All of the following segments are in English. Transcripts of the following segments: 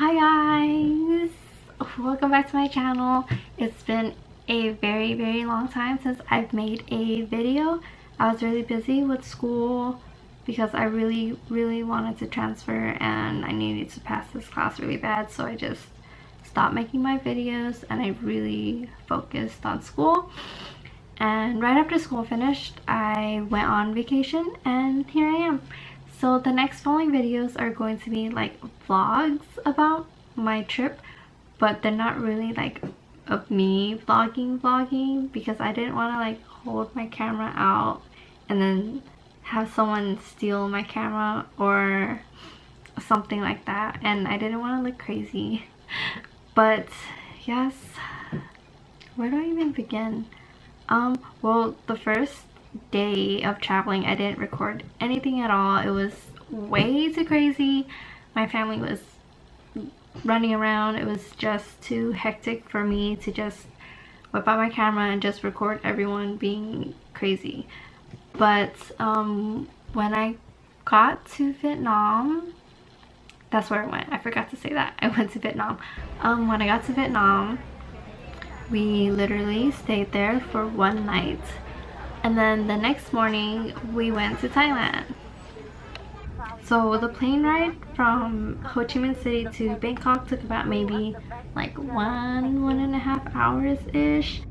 Hi guys, welcome back to my channel. It's been a very long time since I've made a video. I was really busy with school because I really wanted to transfer and I needed to pass this class really bad, so I just stopped making my videos and I really focused on school. And right after school finished, I went on vacation and here I am. So the next following videos are going to be like vlogs about my trip, but they're not really like of me vlogging because I didn't want to like hold my camera out and then have someone steal my camera or something like that, and I didn't want to look crazy. But yes, where do I even begin? Well, the first day of traveling I didn't record anything at all. It was way too crazy. My family was running around. It was just too hectic for me to just whip out my camera and just record everyone being crazy. But when I got to Vietnam, that's where I went. I forgot to say that. I went to Vietnam. When I got to Vietnam, we literally stayed there for one night. And then the next morning we went to Thailand. So the plane ride from Ho Chi Minh City to Bangkok took about maybe like one and a half hours ish.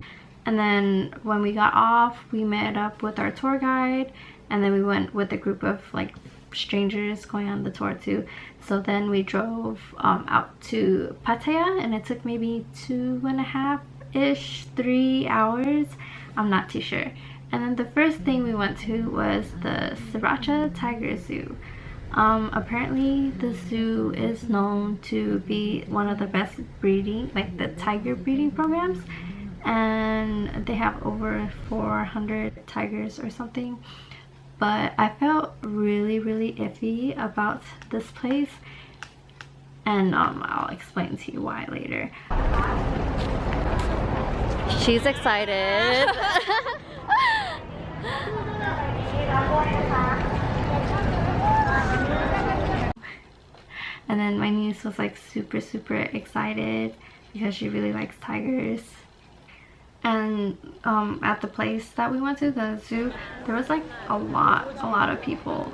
And then when we got off, we met up with our tour guide, and then we went with a group of like strangers going on the tour too. So then we drove out to Pattaya, and it took maybe 2.5-ish, 3 hours. I'm not too sure. And then the first thing we went to was the Sriracha Tiger Zoo. Apparently the zoo is known to be one of the best breeding, like the tiger breeding programs, and they have over 400 tigers or something. But I felt really iffy about this place, and I'll explain to you why later. She's excited. And then my niece was like super excited because she really likes tigers. And at the place that we went to, the zoo, there was like a lot of people.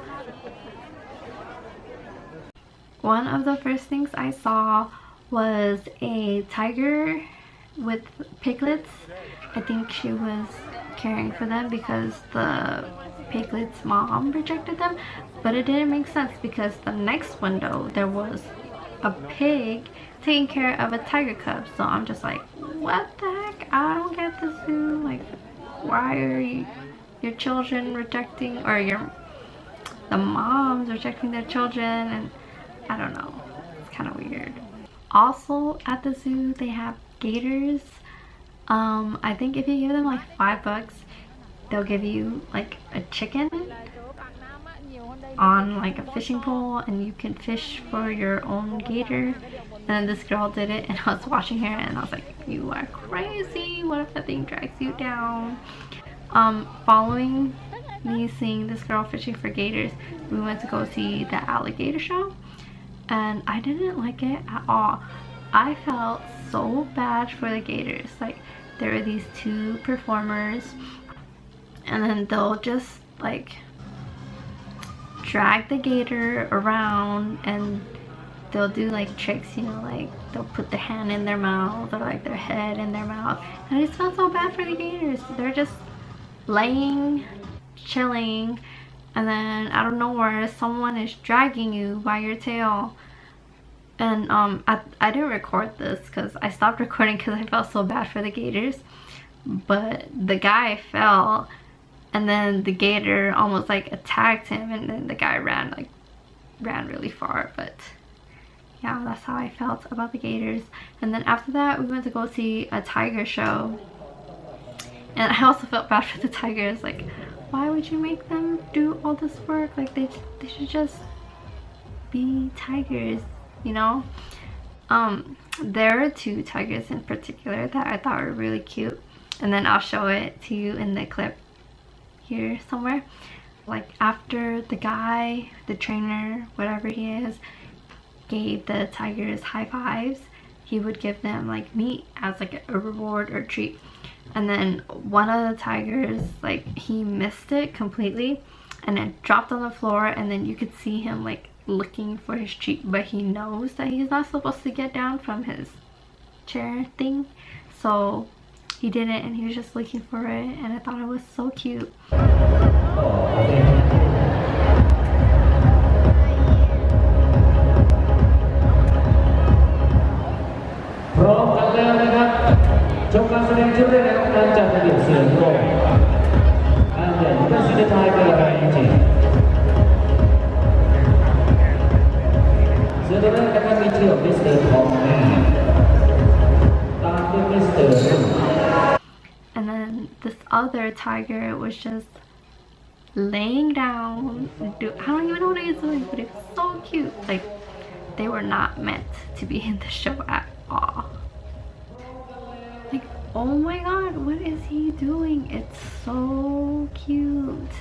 One of the first things I saw was a tiger with piglets. I think she was caring for them because the piglet's mom rejected them, but it didn't make sense because the next window there was a pig taking care of a tiger cub. So I'm just like, what the heck? I don't get the zoo. Like, why are your children rejecting, or the moms rejecting their children? And I don't know, it's kind of weird. Also at the zoo they have gators. I think if you give them like $5, they'll give you like a chicken on like a fishing pole, and you can fish for your own gator. And then this girl did it, and I was watching her and I was like, you are crazy. What if that thing drags you down? Following me seeing this girl fishing for gators, we went to go see the alligator show, and I didn't like it at all. I felt so bad for the gators. Like, there were these two performers, and then they'll just like drag the gator around and they'll do like tricks, you know, like they'll put their hand in their mouth or like their head in their mouth, and I just felt so bad for the gators. They're just laying, chilling, and then out of nowhere someone is dragging you by your tail. And I didn't record this because I stopped recording because I felt so bad for the gators, but the guy fell, and then the gator almost like attacked him, and then the guy ran really far. But yeah, that's how I felt about the gators. And then after that we went to go see a tiger show, and I also felt bad for the tigers. Like, why would you make them do all this work? Like, they should just be tigers, you know? There are two tigers in particular that I thought were really cute, and then I'll show it to you in the clip here somewhere. Like, after the guy, the trainer, whatever he is, gave the tigers high fives. He would give them like meat as like a reward or treat. And then one of the tigers, like, he missed it completely and it dropped on the floor, and then you could see him like looking for his treat, but he knows that he's not supposed to get down from his chair thing, so he didn't, and he was just looking for it, and I thought it was so cute. And then this other tiger was just laying down. I don't even know what he was doing, but it was so cute. Like, they were not meant to be in the show at all. Like, oh my god, what is he doing? It's so cute.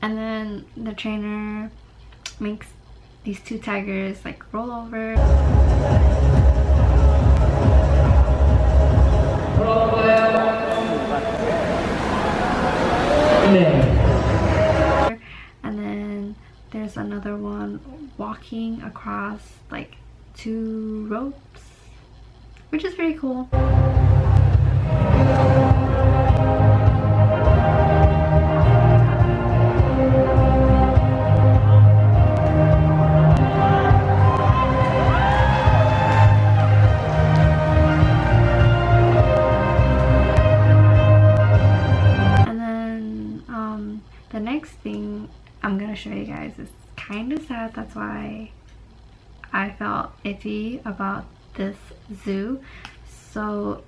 And then the trainer makes these two tigers like roll over. And then there's another one walking across like 2 ropes, which is pretty cool. The next thing I'm gonna show you guys is kind of sad. That's why I felt iffy about this zoo. So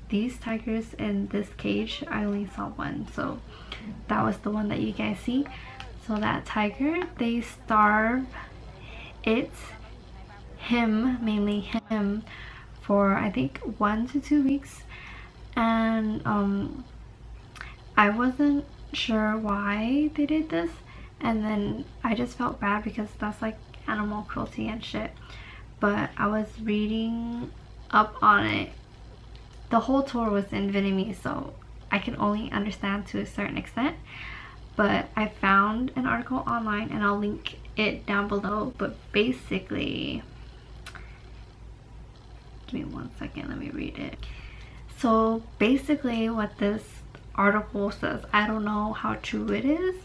these tigers in this cage, I only saw one, so that was the one that you guys see. So that tiger, they starve mainly him for I think 1 to 2 weeks, and I wasn't sure why they did this, and then I just felt bad because that's like animal cruelty and shit. But I was reading up on it. The whole tour was in Vietnamese, so I can only understand to a certain extent, but I found an article online and I'll link it down below. But basically, give me 1 second, let me read it. So basically what this article says, I don't know how true it is,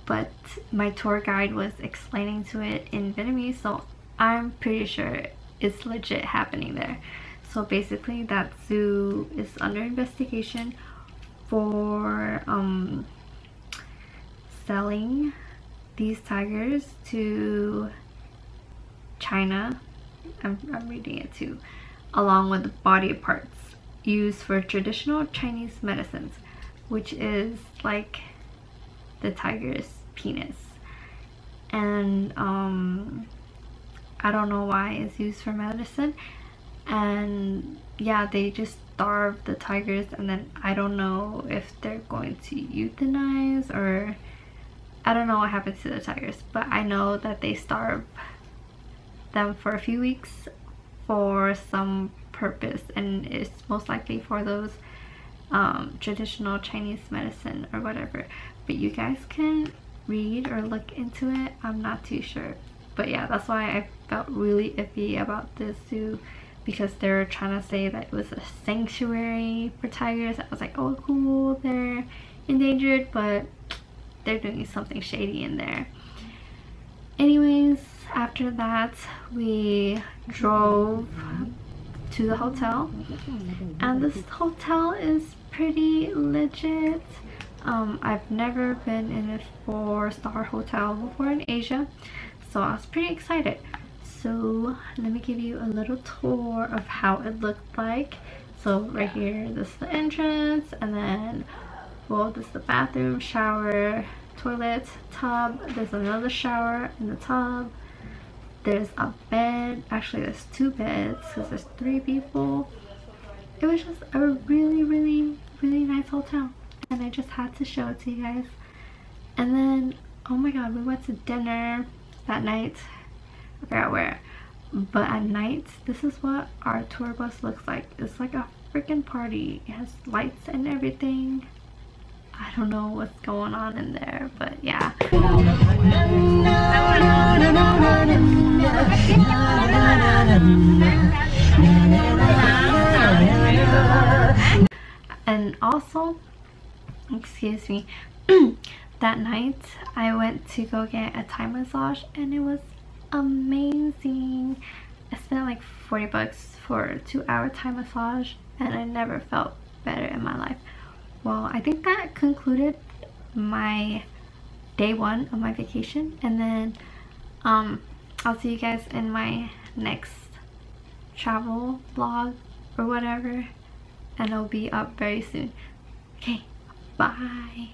but my tour guide was explaining to it in Vietnamese, so I'm pretty sure it's legit happening there. So basically that zoo is under investigation for selling these tigers to China. I'm reading it too, along with the body parts used for traditional Chinese medicines, which is like the tiger's penis. And I don't know why it's used for medicine. And yeah, they just starve the tigers, and then I don't know if they're going to euthanize, or I don't know what happens to the tigers, but I know that they starve them for a few weeks for some purpose, and it's most likely for those traditional Chinese medicine or whatever. But you guys can read or look into it, I'm not too sure. But yeah, that's why I felt really iffy about this zoo, because they were trying to say that it was a sanctuary for tigers. I was like, oh cool, they're endangered, but they're doing something shady in there. Anyways, after that we drove to the hotel, and this hotel is pretty legit. I've never been in a 4-star hotel before in Asia, so I was pretty excited. So let me give you a little tour of how it looked like. So right here, this is the entrance, and then, well, this is the bathroom, shower, toilet, tub. There's another shower in the tub. There's a bed. Actually, there's 2 beds because there's 3 people. It was just a really, really, really nice hotel, and I just had to show it to you guys. And then, oh my god, we went to dinner that night. I forgot where. But at night, this is what our tour bus looks like. It's like a freaking party. It has lights and everything. I don't know what's going on in there, but yeah. And also, excuse me, that night I went to go get a Thai massage and it was amazing. I spent like 40 bucks for a 2-hour Thai massage and I never felt better in my life. Well, I think that concluded my day 1 of my vacation, and then I'll see you guys in my next travel vlog or whatever, and it'll be up very soon. Okay, bye.